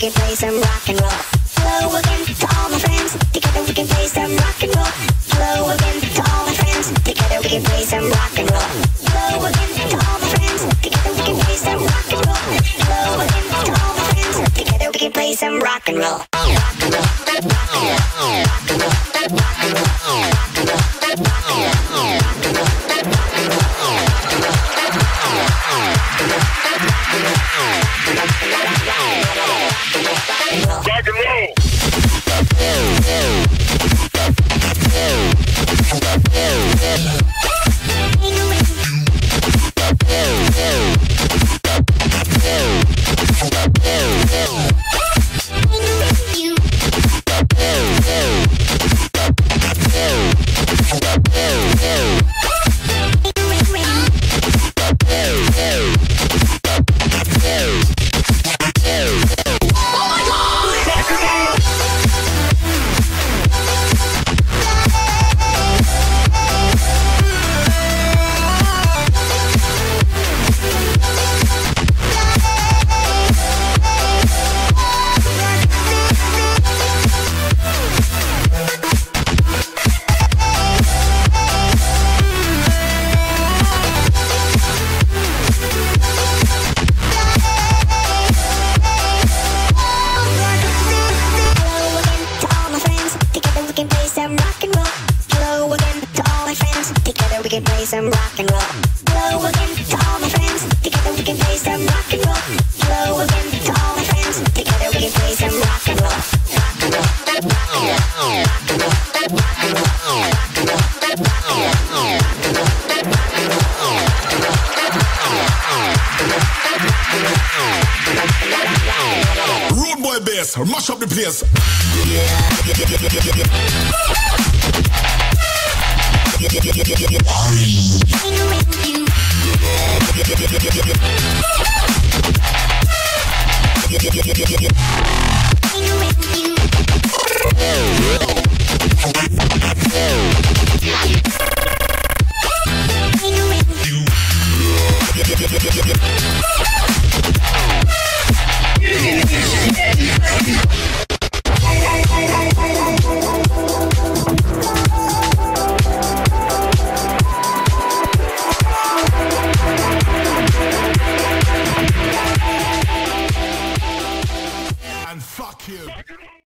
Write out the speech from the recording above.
can play some rock and roll. Hello again to all my friends. Together we can play some rock and roll. Hello again to all my friends. Together we can play some rock and roll. Hello again to all my friends. Together we can play some rock and roll. Hello again to all my friends. Together we can play some rock and roll. Rock and roll. Rock and roll. Rock and roll. Rock and roll. Rock and roll. Rock and roll. We can play some rock and roll. Hello again to all my friends. Together we can play some rock and roll. Hello again to all my friends. Together we can play some rock and roll. Rock and roll. Rock and roll. Rock and roll. Rock and roll. Rock and roll. Rock and roll. Rude boy bass, mash up the place. And fuck you.